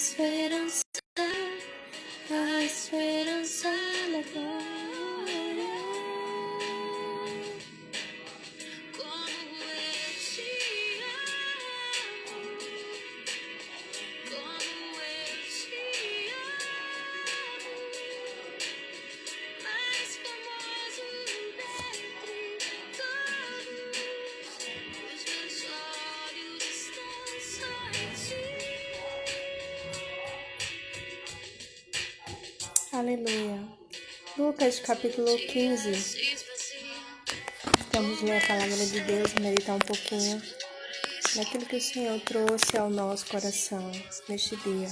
esperança da glória. Como eu te amo, como eu te amo, mais famoso dentre todos, os meus olhos estão só em ti. Aleluia. Lucas capítulo 15. Vamos ler a palavra de Deus e meditar um pouquinho naquilo que o Senhor trouxe ao nosso coração neste dia.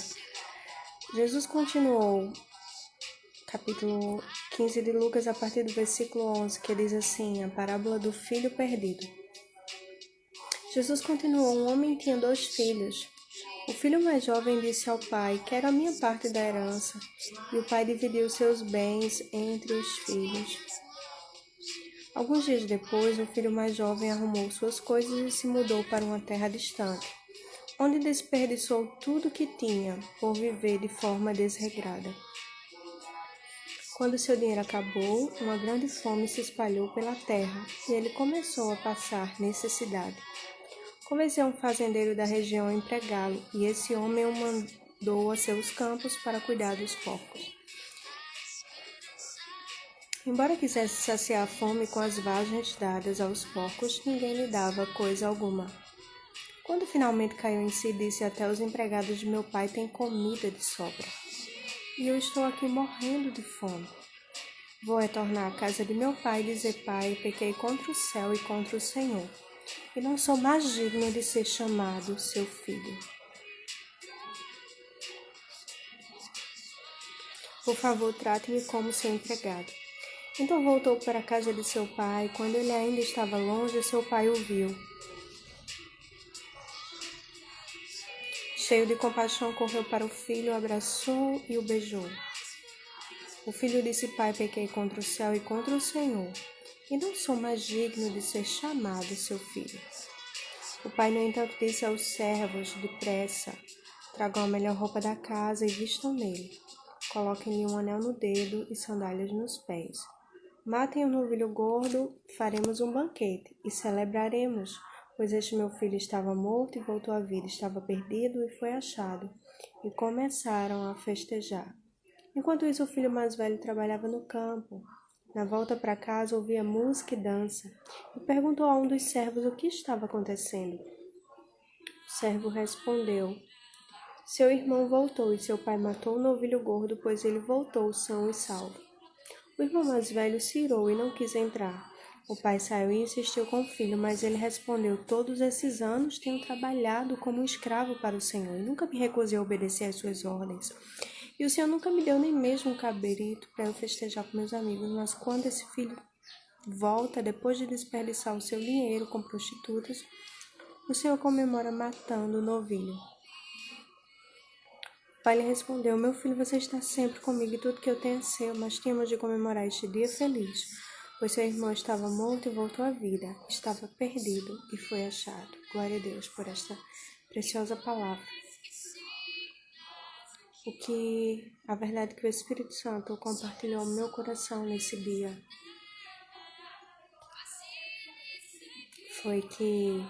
Jesus continuou, capítulo 15 de Lucas, a partir do versículo 11, que diz assim, a parábola do filho perdido. Jesus continuou, um homem tinha 2 filhos. O filho mais jovem disse ao pai, quero a minha parte da herança, e o pai dividiu seus bens entre os filhos. Alguns dias depois, o filho mais jovem arrumou suas coisas e se mudou para uma terra distante, onde desperdiçou tudo que tinha por viver de forma desregrada. Quando seu dinheiro acabou, uma grande fome se espalhou pela terra e ele começou a passar necessidade. Convenceu um fazendeiro da região a empregá-lo e esse homem o mandou a seus campos para cuidar dos porcos. Embora quisesse saciar a fome com as vagens dadas aos porcos, ninguém lhe dava coisa alguma. Quando finalmente caiu em si, disse até os empregados de meu pai têm comida de sobra. E eu estou aqui morrendo de fome. Vou retornar à casa de meu pai e dizer, pai, pequei contra o céu e contra o Senhor, e não sou mais digno de ser chamado seu filho. Por favor, trate-me como seu empregado. Então voltou para a casa de seu pai. Quando ele ainda estava longe, seu pai o viu. Cheio de compaixão, correu para o filho, o abraçou e o beijou. O filho disse, pai, pequei contra o céu e contra o Senhor, e não sou mais digno de ser chamado seu filho. O pai, no entanto, disse aos servos, depressa, tragam a melhor roupa da casa e vistam nele. Coloquem-lhe um anel no dedo e sandálias nos pés. Matem o novilho gordo, faremos um banquete e celebraremos, pois este meu filho estava morto e voltou à vida, estava perdido e foi achado. E começaram a festejar. Enquanto isso, o filho mais velho trabalhava no campo. Na volta para casa, ouvia música e dança e perguntou a um dos servos o que estava acontecendo. O servo respondeu, seu irmão voltou e seu pai matou o novilho gordo, pois ele voltou são e salvo. O irmão mais velho se irou e não quis entrar. O pai saiu e insistiu com o filho, mas ele respondeu, todos esses anos tenho trabalhado como um escravo para o Senhor e nunca me recusei a obedecer às suas ordens. E o Senhor nunca me deu nem mesmo um cabrito para eu festejar com meus amigos, mas quando esse filho volta, depois de desperdiçar o seu dinheiro com prostitutas, o Senhor comemora matando o novilho. O pai lhe respondeu, meu filho, você está sempre comigo e tudo que eu tenho é seu, mas tínhamos de comemorar este dia feliz, pois seu irmão estava morto e voltou à vida, estava perdido e foi achado. Glória a Deus por esta preciosa palavra. A verdade que o Espírito Santo compartilhou no meu coração nesse dia foi que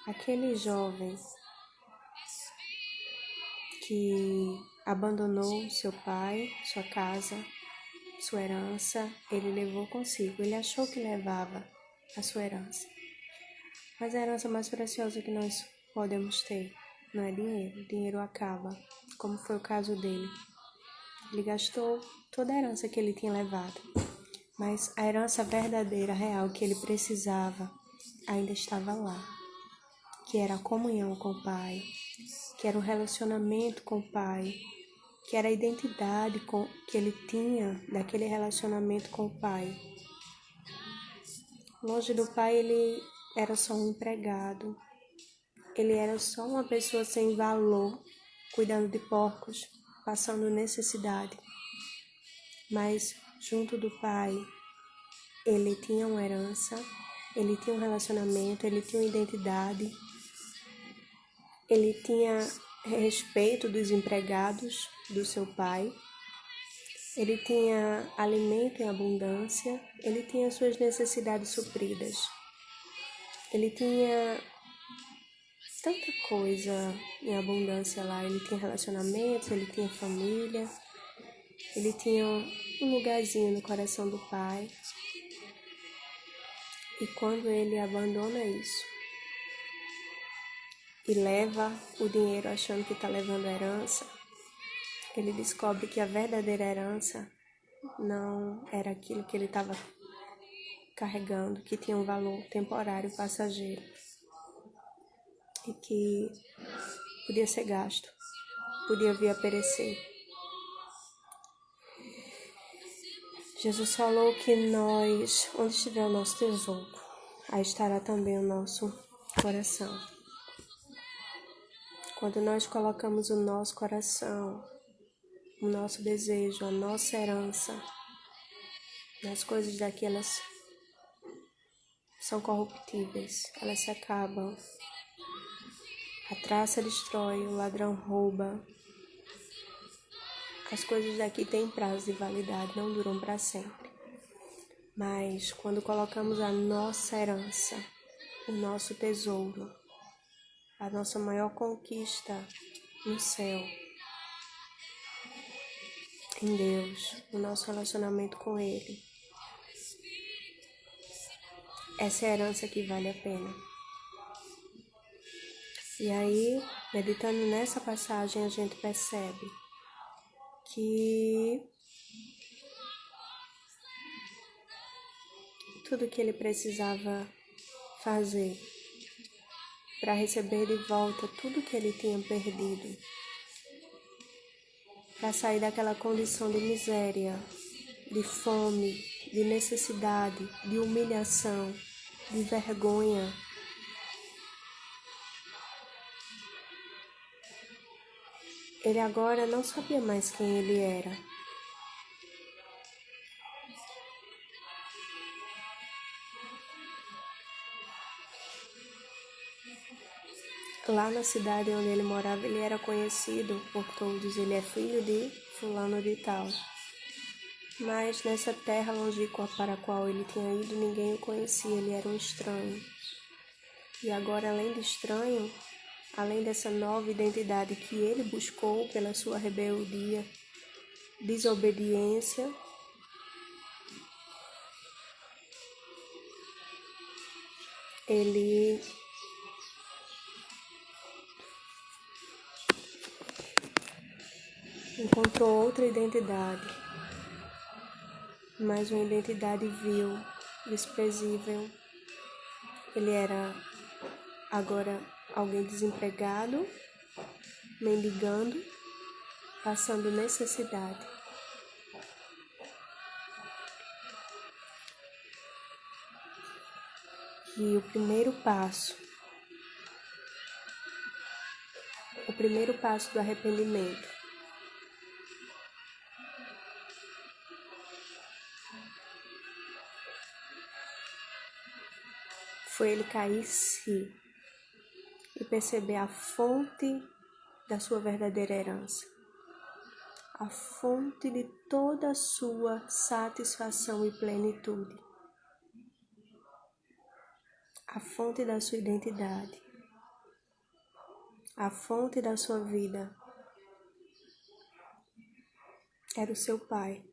aquele jovem que abandonou seu pai, sua casa, sua herança, ele levou consigo. Ele achou que levava a sua herança. Mas a herança mais preciosa que nós podemos ter não é dinheiro. O dinheiro acaba, como foi o caso dele. Ele gastou toda a herança que ele tinha levado. Mas a herança verdadeira, real, que ele precisava, ainda estava lá. Que era a comunhão com o Pai, que era o relacionamento com o Pai, que era a identidade que ele tinha daquele relacionamento com o Pai. Longe do Pai, ele era só um empregado, ele era só uma pessoa sem valor, cuidando de porcos, passando necessidade. Mas junto do Pai, ele tinha uma herança, ele tinha um relacionamento, ele tinha uma identidade, ele tinha respeito dos empregados do seu pai. Ele tinha alimento em abundância, ele tinha suas necessidades supridas. Ele tinha tanta coisa em abundância lá. Ele tinha relacionamentos, ele tinha família, ele tinha um lugarzinho no coração do pai. E quando ele abandona isso e leva o dinheiro achando que está levando a herança, ele descobre que a verdadeira herança não era aquilo que ele estava carregando, que tinha um valor temporário, passageiro, e que podia ser gasto, podia vir a perecer. Jesus falou que nós, onde estiver o nosso tesouro, aí estará também o nosso coração. Quando nós colocamos o nosso coração, o nosso desejo, a nossa herança nas coisas daqui, elas são corruptíveis, elas se acabam. A traça destrói, o ladrão rouba. As coisas daqui têm prazo de validade, não duram para sempre. Mas quando colocamos a nossa herança, o nosso tesouro, a nossa maior conquista no céu, em Deus, no nosso relacionamento com Ele, essa é a herança que vale a pena. E aí, meditando nessa passagem, a gente percebe que tudo que ele precisava fazer para receber de volta tudo que ele tinha perdido, para sair daquela condição de miséria, de fome, de necessidade, de humilhação, de vergonha, ele agora não sabia mais quem ele era. Lá na cidade onde ele morava, ele era conhecido por todos. Ele é filho de fulano de tal. Mas nessa terra longínqua para a qual ele tinha ido, ninguém o conhecia. Ele era um estranho. E agora, além de estranho, além dessa nova identidade que ele buscou pela sua rebeldia, desobediência, ele encontrou outra identidade, mas uma identidade vil, desprezível. Ele era agora alguém desempregado, mendigando, passando necessidade. E o primeiro passo do arrependimento foi ele cair em si e perceber a fonte da sua verdadeira herança, a fonte de toda a sua satisfação e plenitude, a fonte da sua identidade, a fonte da sua vida era o seu pai.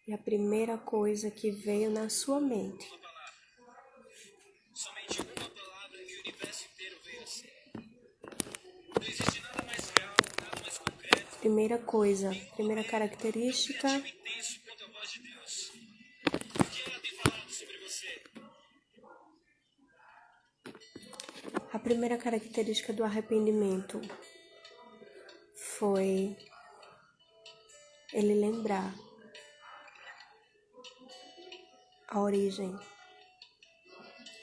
E a primeira coisa que veio na sua mente somente uma palavra e o universo inteiro veio a ser. Não existe nada mais real, nada mais concreto. Primeira característica. Intenso quanto a voz de Deus. O que ela tem falado sobre você? A primeira característica do arrependimento foi ele lembrar a origem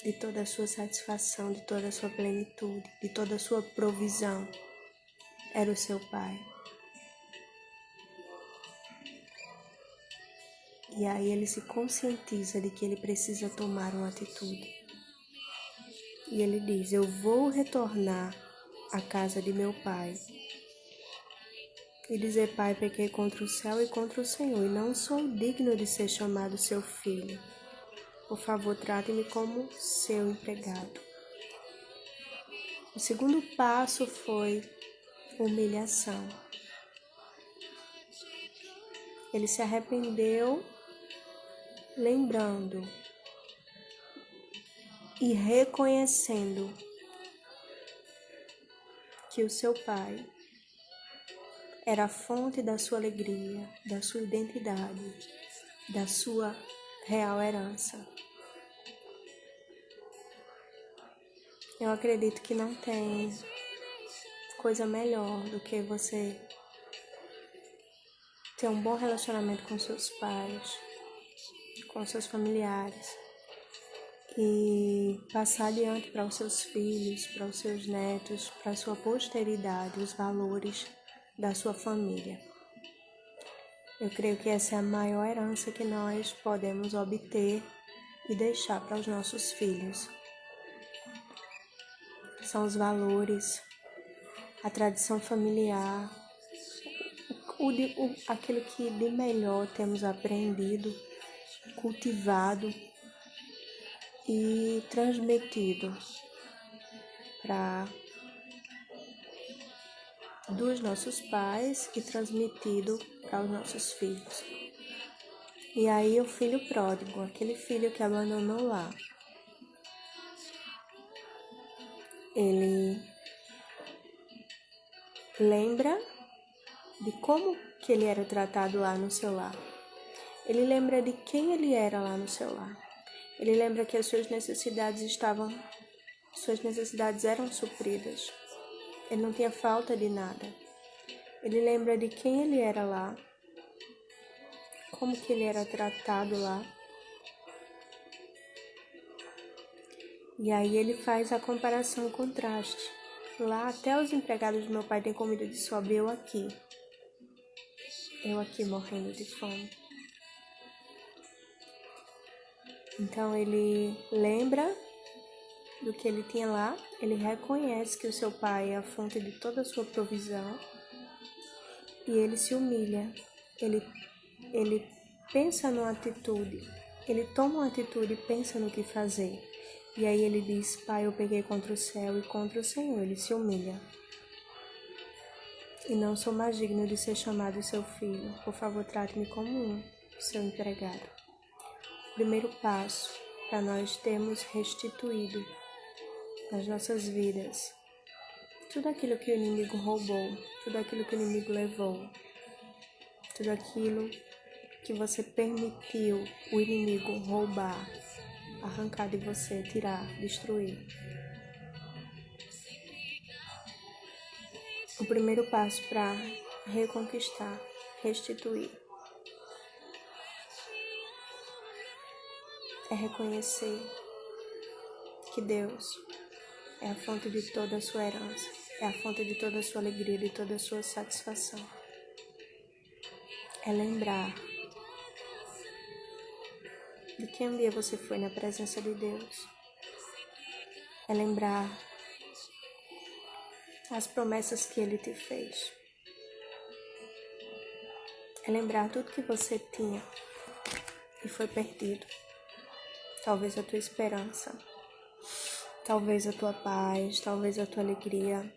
de toda a sua satisfação, de toda a sua plenitude, de toda a sua provisão. Era o seu pai. E aí ele se conscientiza de que ele precisa tomar uma atitude. E ele diz: eu vou retornar à casa de meu pai e dizer: Pai, pequei contra o céu e contra o Senhor, e não sou digno de ser chamado seu filho. Por favor, trate-me como seu empregado. O segundo passo foi humilhação. Ele se arrependeu, lembrando e reconhecendo que o seu pai era a fonte da sua alegria, da sua identidade, da sua real herança. Eu acredito que não tem coisa melhor do que você ter um bom relacionamento com seus pais, com seus familiares e passar adiante para os seus filhos, para os seus netos, para a sua posteridade, os valores da sua família. Eu creio que essa é a maior herança que nós podemos obter e deixar para os nossos filhos. São os valores, a tradição familiar, aquilo que de melhor temos aprendido, cultivado e transmitido dos nossos pais e transmitido para os nossos filhos. E aí o filho pródigo, aquele filho que abandonou lá, ele lembra de como que ele era tratado lá no seu lar. Ele lembra de quem ele era lá no seu lar. Ele lembra que as suas necessidades eram supridas. Ele não tinha falta de nada. Ele lembra de quem ele era lá, como que ele era tratado lá. E aí ele faz a comparação, o contraste. Lá até os empregados do meu pai têm comida de sobra, eu aqui morrendo de fome. Então ele lembra do que ele tinha lá, ele reconhece que o seu pai é a fonte de toda a sua provisão e ele se humilha, ele pensa numa atitude, ele toma uma atitude e pensa no que fazer. E aí ele diz: Pai, eu peguei contra o céu e contra o Senhor. Ele se humilha. E não sou mais digno de ser chamado seu filho. Por favor, trate-me como seu empregado. Primeiro passo para nós termos restituído nas nossas vidas tudo aquilo que o inimigo roubou, tudo aquilo que o inimigo levou, tudo aquilo que você permitiu o inimigo roubar, arrancar de você, tirar, destruir. O primeiro passo para reconquistar, restituir, é reconhecer que Deus é a fonte de toda a sua herança, é a fonte de toda a sua alegria, de toda a sua satisfação. É lembrar de que um dia você foi na presença de Deus. É lembrar as promessas que Ele te fez. É lembrar tudo que você tinha e foi perdido. Talvez a tua esperança, talvez a tua paz, talvez a tua alegria,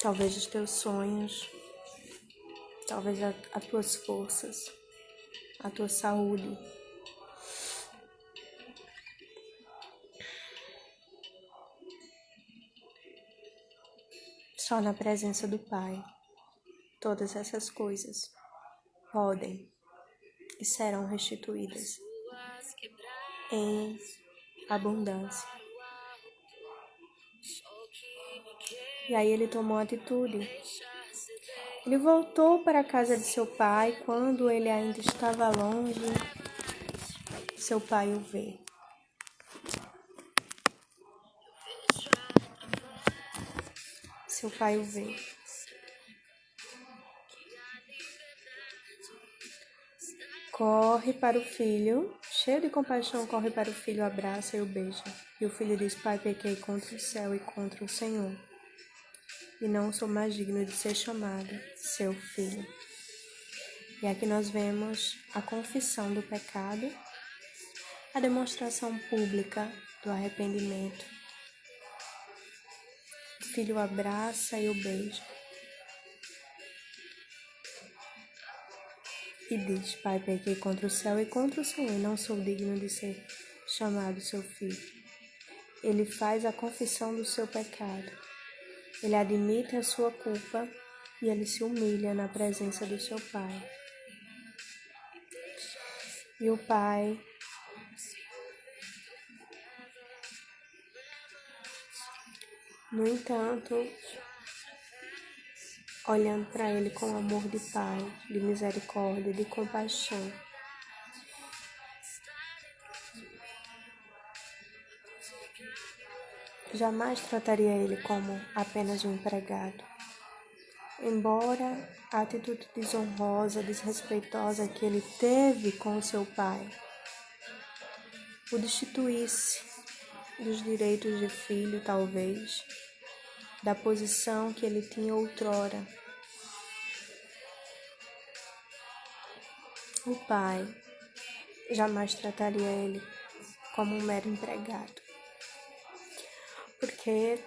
talvez os teus sonhos, talvez as tuas forças, a tua saúde. Só na presença do Pai, todas essas coisas podem e serão restituídas em abundância. E aí ele tomou atitude. Ele voltou para a casa de seu pai. Quando ele ainda estava longe, seu pai o vê. Seu pai o vê. Corre para o filho, cheio de compaixão, corre para o filho, abraça e o beija. E o filho diz: Pai, pequei contra o céu e contra o Senhor, e não sou mais digno de ser chamado seu filho. E aqui nós vemos a confissão do pecado, a demonstração pública do arrependimento. O filho abraça e o beija. E diz: Pai, pequei contra o céu e contra o Senhor, e não sou digno de ser chamado seu filho. Ele faz a confissão do seu pecado. Ele admite a sua culpa e ele se humilha na presença do seu pai. E o pai no entanto, olhando para ele com amor de pai, de misericórdia, de compaixão, jamais trataria ele como apenas um empregado. Embora a atitude desonrosa, desrespeitosa que ele teve com o seu pai o destituísse dos direitos de filho, talvez, da posição que ele tinha outrora, o pai jamais trataria ele como um mero empregado, porque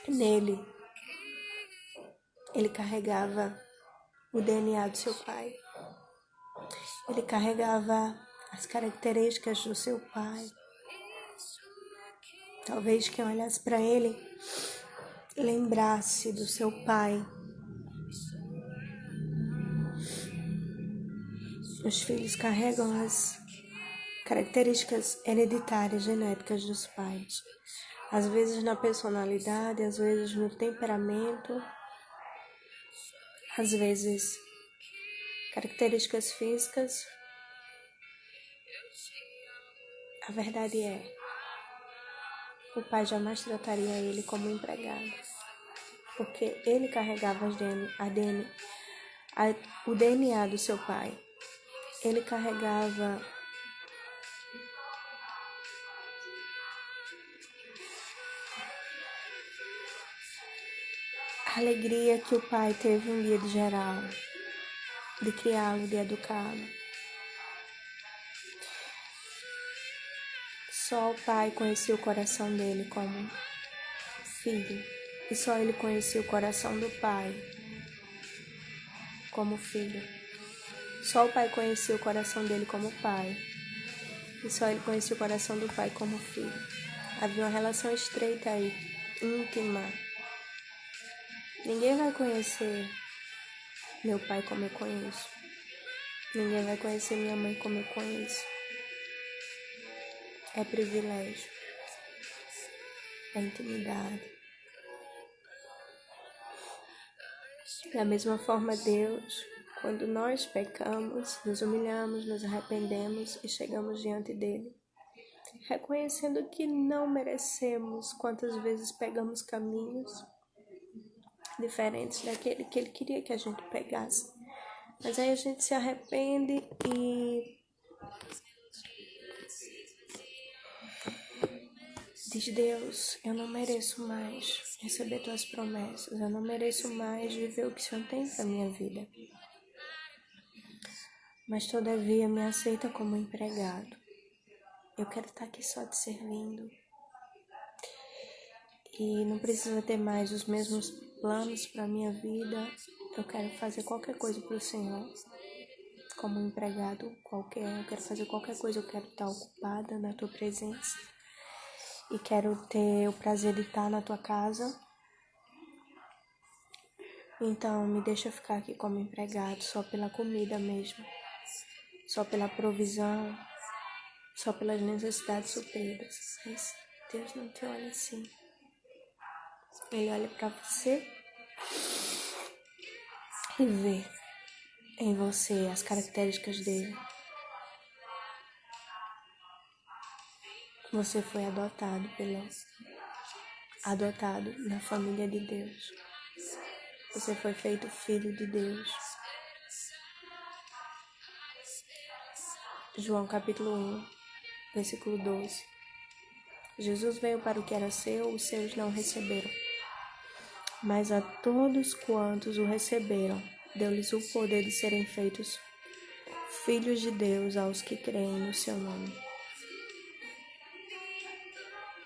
nele ele carregava o DNA do seu pai, ele carregava as características do seu pai. Talvez quem olhasse para ele lembrasse do seu pai. Os filhos carregam as características hereditárias, genéticas dos pais. Às vezes na personalidade, às vezes no temperamento, às vezes características físicas. A verdade é, o pai jamais trataria ele como empregado, porque ele carregava o DNA do seu pai. Ele carregava a alegria que o pai teve um dia de gerá-lo, de criá-lo, de educá-lo. Só o pai conhecia o coração dele como filho, e só ele conhecia o coração do pai como filho. Só o pai conhecia o coração dele como pai, e só ele conhecia o coração do pai como filho. Havia uma relação estreita aí, íntima. Ninguém vai conhecer meu pai como eu conheço. Ninguém vai conhecer minha mãe como eu conheço. É privilégio. É intimidade. Da mesma forma, Deus, quando nós pecamos, nos humilhamos, nos arrependemos e chegamos diante dele, reconhecendo que não merecemos, quantas vezes pegamos caminhos diferentes daquele que ele queria que a gente pegasse. Mas aí a gente se arrepende e diz: Deus, eu não mereço mais receber tuas promessas, eu não mereço mais viver o que o Senhor tem para minha vida. Mas todavia me aceita como empregado. Eu quero estar aqui só te servindo. E não precisa ter mais os mesmos planos para minha vida. Eu quero fazer qualquer coisa para o Senhor, como um empregado qualquer. Eu quero fazer qualquer coisa, eu quero estar ocupada na tua presença. E quero ter o prazer de estar na tua casa. Então, me deixa ficar aqui como empregado, só pela comida mesmo. Só pela provisão, só pelas necessidades supridas. Mas Deus não te olha assim. Ele olha para você e vê em você as características dele. Você foi adotado na família de Deus. Você foi feito filho de Deus. João capítulo 1, versículo 12. Jesus veio para o que era seu, os seus não receberam. Mas a todos quantos o receberam, deu-lhes o poder de serem feitos filhos de Deus aos que creem no seu nome.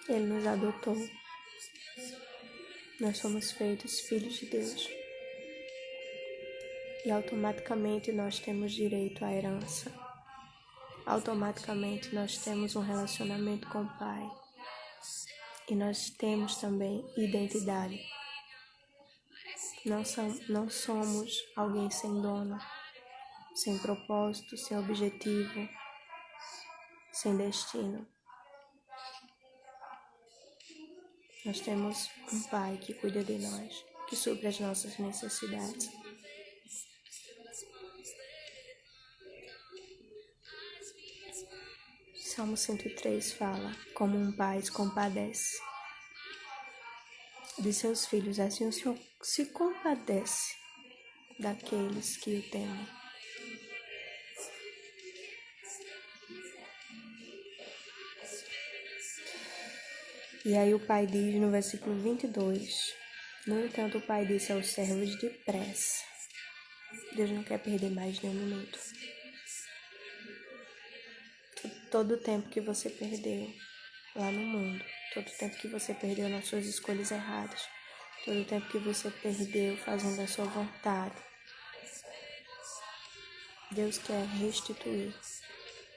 Ele nos adotou. Nós somos feitos filhos de Deus. E automaticamente nós temos direito à herança. Automaticamente nós temos um relacionamento com o Pai. E nós temos também identidade. Não somos alguém sem dono, sem propósito, sem objetivo, sem destino. Nós temos um Pai que cuida de nós, que supre as nossas necessidades. Salmo 103 fala: como um pai se compadece de seus filhos, assim o Senhor se compadece daqueles que o temem. E aí o Pai diz no versículo 22, no entanto o Pai disse aos servos depressa. Deus não quer perder mais nenhum minuto. Todo o tempo que você perdeu lá no mundo, todo o tempo que você perdeu nas suas escolhas erradas, todo o tempo que você perdeu fazendo a sua vontade, Deus quer restituir,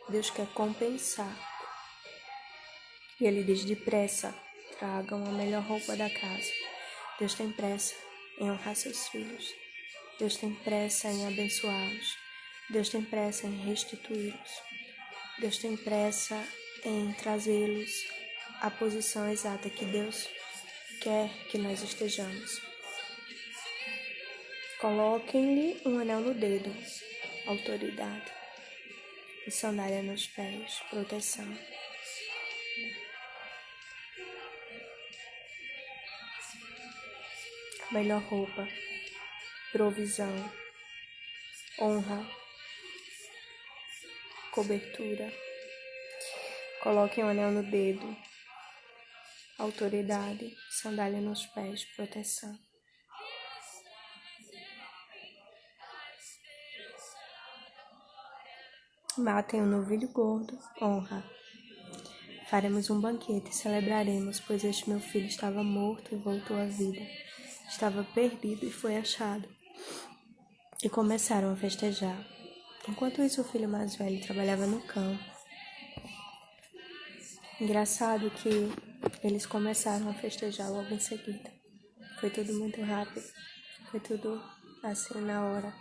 Deus quer compensar. E Ele diz: depressa, tragam a melhor roupa da casa. Deus tem pressa em honrar seus filhos. Deus tem pressa em abençoá-los. Deus tem pressa em restituí-los. Deus tem pressa em trazê-los à posição exata que Deus quer que nós estejamos. Coloquem-lhe um anel no dedo, autoridade, e sandália nos pés, proteção. Melhor roupa, provisão, honra, cobertura. Coloquem um anel no dedo, autoridade, sandália nos pés, proteção. Matem um novilho gordo, honra. Faremos um banquete e celebraremos, pois este meu filho estava morto e voltou à vida. Estava perdido e foi achado. E começaram a festejar. Enquanto isso, o filho mais velho trabalhava no campo. Engraçado que eles começaram a festejar logo em seguida. Foi tudo muito rápido. Foi tudo assim na hora.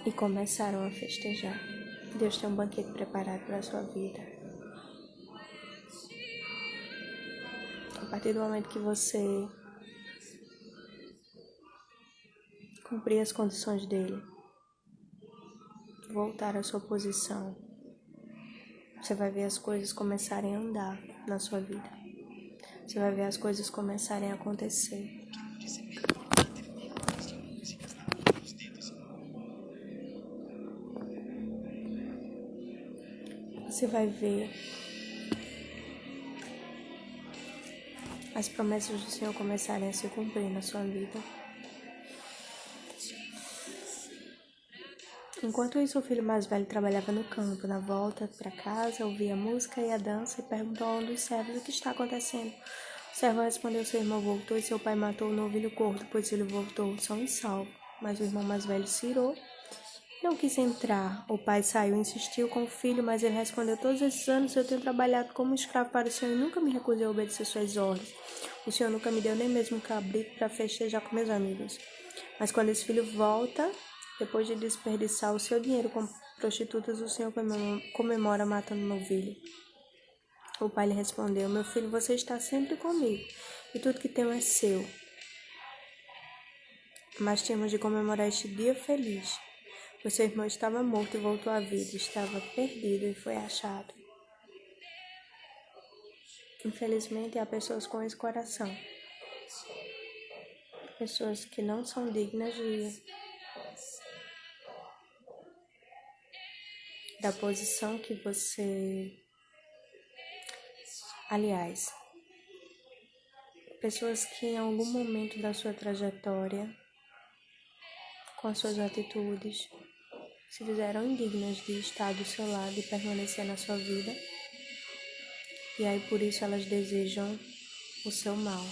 E começaram a festejar. Deus tem um banquete preparado para a sua vida. A partir do momento que você cumprir as condições dele, voltar à sua posição, você vai ver as coisas começarem a andar na sua vida. Você vai ver as coisas começarem a acontecer. Você vai ver as promessas do Senhor começarem a se cumprir na sua vida. Enquanto isso, o filho mais velho trabalhava no campo. Na volta para casa, ouvia a música e a dança e perguntou a um dos servos o que está acontecendo. O servo respondeu: seu irmão voltou e seu pai matou o novilho gordo, pois ele voltou são e salvo. Mas o irmão mais velho se irou. Não quis entrar. O pai saiu e insistiu com o filho, mas ele respondeu: todos esses anos eu tenho trabalhado como escravo para o Senhor e nunca me recusei a obedecer suas ordens. O Senhor nunca me deu nem mesmo um cabrito para festejar com meus amigos. Mas quando esse filho volta, depois de desperdiçar o seu dinheiro com prostitutas, o Senhor comemora matando um novilho. O pai lhe respondeu: meu filho, você está sempre comigo e tudo que tenho é seu. Mas tínhamos de comemorar este dia feliz. O seu irmão estava morto e voltou à vida, estava perdido e foi achado. Infelizmente, há pessoas com esse coração. Pessoas que não são dignas da posição que você Aliás, pessoas que em algum momento da sua trajetória, com as suas atitudes, se fizeram indignas de estar do seu lado e permanecer na sua vida, e aí por isso elas desejam o seu mal.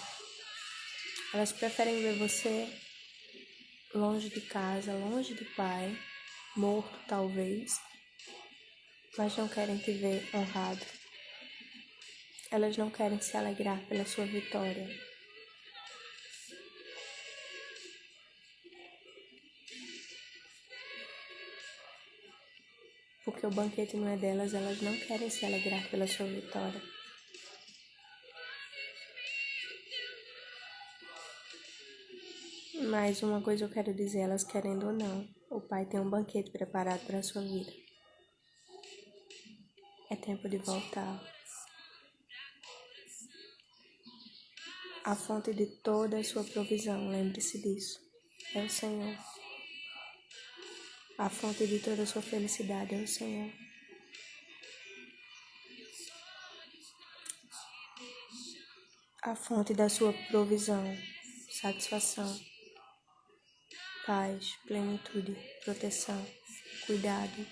Elas preferem ver você longe de casa, longe do pai, morto talvez, mas não querem te ver honrado. Elas não querem se alegrar pela sua vitória. Porque o banquete não é delas, elas não querem se alegrar pela sua vitória. Mas uma coisa eu quero dizer, elas querendo ou não, o Pai tem um banquete preparado para a sua vida. É tempo de voltar. A fonte de toda a sua provisão, lembre-se disso, é o Senhor. A fonte de toda a sua felicidade é o Senhor. A fonte da sua provisão, satisfação, paz, plenitude, proteção, cuidado.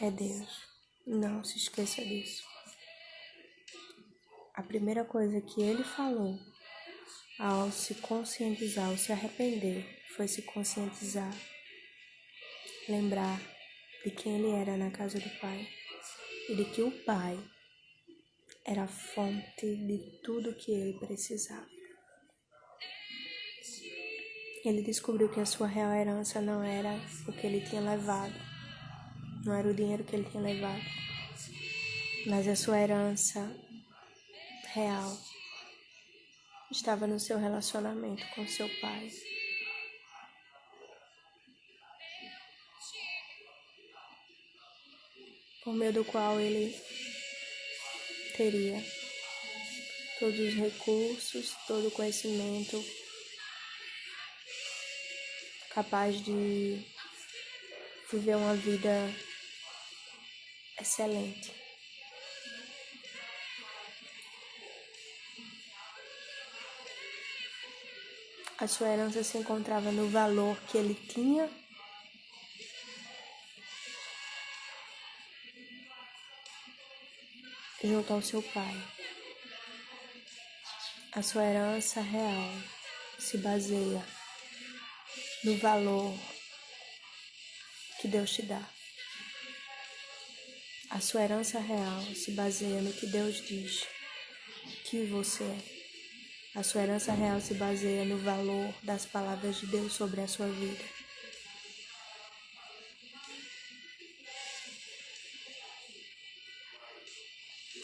É Deus. Não se esqueça disso. A primeira coisa que ele falou ao se conscientizar, ao se arrepender, foi se conscientizar, lembrar de quem ele era na casa do Pai e de que o Pai era a fonte de tudo que ele precisava. Ele descobriu que a sua real herança não era o que ele tinha levado, não era o dinheiro que ele tinha levado, mas a sua herança real estava no seu relacionamento com seu pai. Por meio do qual ele teria todos os recursos, todo o conhecimento capaz de viver uma vida excelente. A sua herança se encontrava no valor que ele tinha junto ao seu pai. A sua herança real se baseia no valor que Deus te dá. A sua herança real se baseia no que Deus diz que você é. A sua herança real se baseia no valor das palavras de Deus sobre a sua vida.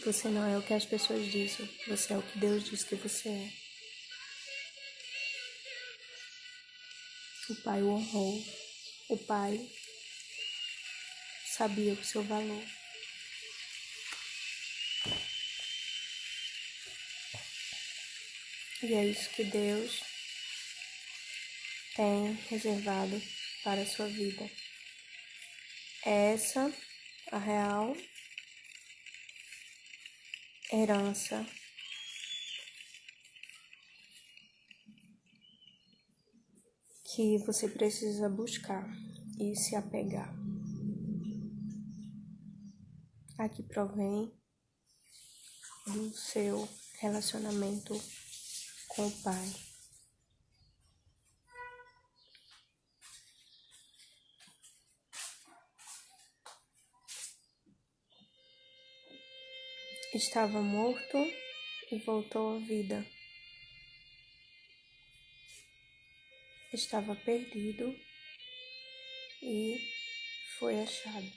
Você não é o que as pessoas dizem, você é o que Deus diz que você é. O Pai o honrou, o Pai sabia o seu valor. E é isso que Deus tem reservado para a sua vida. É essa a real herança que você precisa buscar e se apegar. A que provém do seu relacionamento com o Pai. Estava morto e voltou à vida. Estava perdido e foi achado.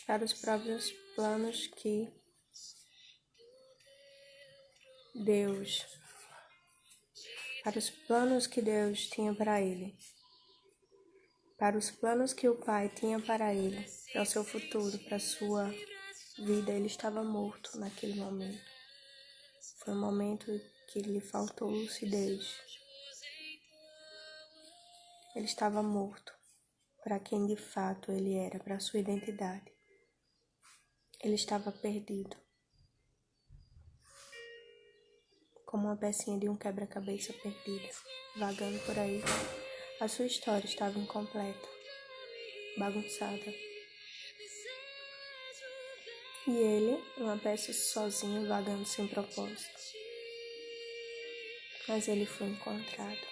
Para os próprios planos que Deus tinha para ele. Para os planos que o Pai tinha para ele, para o seu futuro, para a sua vida, ele estava morto naquele momento. Foi um momento que lhe faltou lucidez. Ele estava morto para quem de fato ele era, para sua identidade. Ele estava perdido, como uma pecinha de um quebra-cabeça perdida, vagando por aí. A sua história estava incompleta, bagunçada. E ele, uma peça sozinho, vagando sem propósito. Mas ele foi encontrado.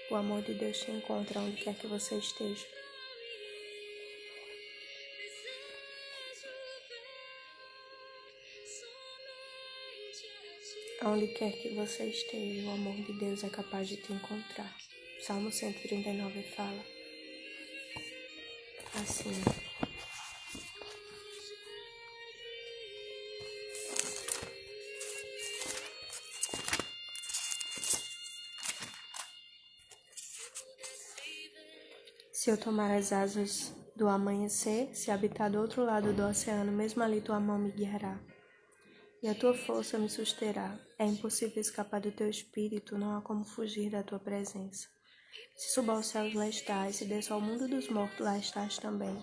O amor de Deus te encontra onde quer que você esteja. Onde quer que você esteja, o amor de Deus é capaz de te encontrar. Salmo 139 fala assim: se eu tomar as asas do amanhecer, se habitar do outro lado do oceano, mesmo ali tua mão me guiará, e a tua força me susterá. É impossível escapar do teu espírito, não há como fugir da tua presença. Se suba aos céus, lá estás, se desço ao mundo dos mortos, lá estás também.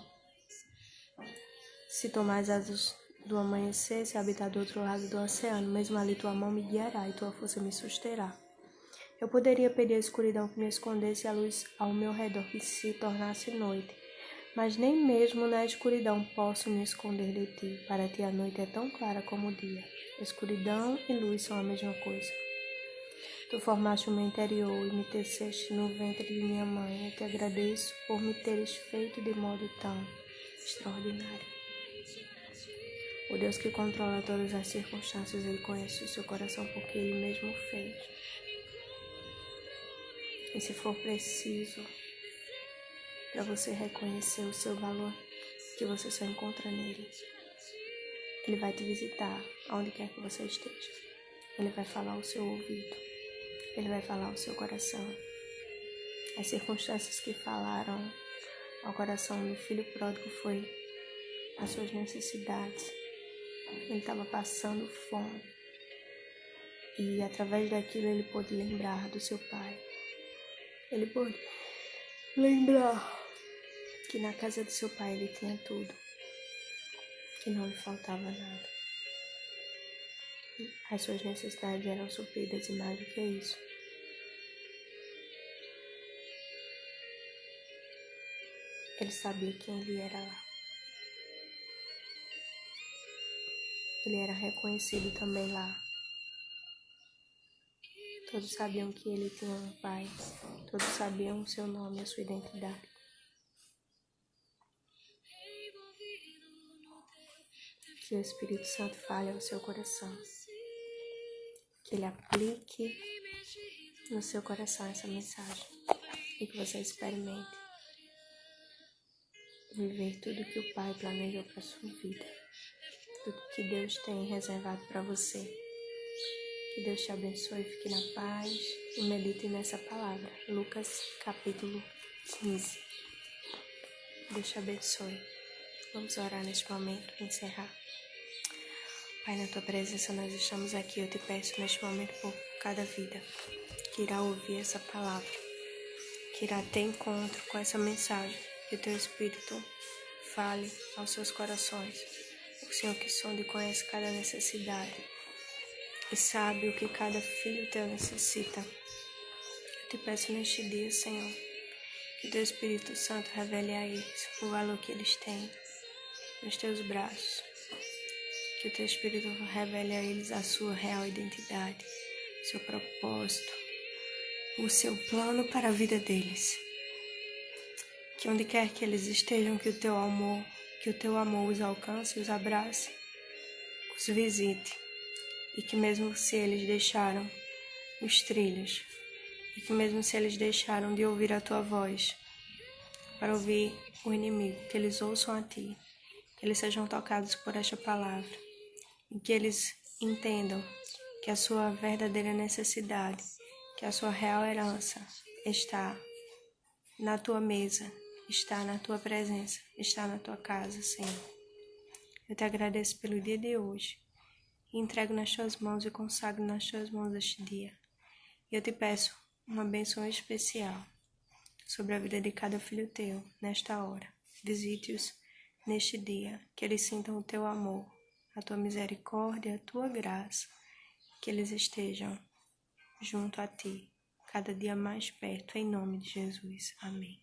Se tomar as asas do amanhecer, se habitar do outro lado do oceano, mesmo ali tua mão me guiará e tua força me susterá. Eu poderia pedir a escuridão que me escondesse e a luz ao meu redor que se tornasse noite, mas nem mesmo na escuridão posso me esconder de ti. Para ti a noite é tão clara como o dia. Escuridão e luz são a mesma coisa. Tu formaste o meu interior e me teceste no ventre de minha mãe. Eu te agradeço por me teres feito de modo tão extraordinário. O Deus que controla todas as circunstâncias, Ele conhece o seu coração porque Ele mesmo fez. E se for preciso, para você reconhecer o seu valor, que você só encontra nele, Ele vai te visitar aonde quer que você esteja. Ele vai falar ao seu ouvido. Ele vai falar ao seu coração. As circunstâncias que falaram ao coração do filho pródigo foi as suas necessidades. Ele estava passando fome. E através daquilo ele pôde lembrar do seu pai. Ele pôde lembrar que na casa do seu pai ele tinha tudo. Que não lhe faltava nada. As suas necessidades eram supridas e mais do que isso. Ele sabia quem ele era lá. Ele era reconhecido também lá. Todos sabiam que ele tinha um pai. Todos sabiam o seu nome e a sua identidade. Que o Espírito Santo fale ao seu coração. Que ele aplique no seu coração essa mensagem. E que você experimente viver tudo que o Pai planejou para a sua vida. Tudo que Deus tem reservado para você. Que Deus te abençoe, fique na paz e medite nessa palavra. Lucas capítulo 15. Deus te abençoe. Vamos orar neste momento para encerrar. Pai, na tua presença nós estamos aqui. Eu te peço neste momento por cada vida que irá ouvir essa palavra, que irá ter encontro com essa mensagem. Que o teu Espírito fale aos seus corações. O Senhor que sonda e conhece cada necessidade e sabe o que cada filho teu necessita. Eu te peço neste dia, Senhor, que o teu Espírito Santo revele a eles o valor que eles têm nos teus braços. Que o teu Espírito revele a eles a sua real identidade, seu propósito, o seu plano para a vida deles. Que onde quer que eles estejam, que o teu amor os alcance, os abrace, os visite. E que mesmo se eles deixaram os trilhos, e que mesmo se eles deixaram de ouvir a tua voz, para ouvir o inimigo, que eles ouçam a ti, que eles sejam tocados por esta palavra, e que eles entendam que a sua verdadeira necessidade, que a sua real herança está na tua mesa, está na tua presença, está na tua casa, Senhor. Eu te agradeço pelo dia de hoje e entrego nas tuas mãos e consagro nas tuas mãos este dia. E eu te peço uma bênção especial sobre a vida de cada filho teu nesta hora. Visite-os neste dia, que eles sintam o teu amor, a tua misericórdia, a tua graça, que eles estejam junto a ti, cada dia mais perto, em nome de Jesus. Amém.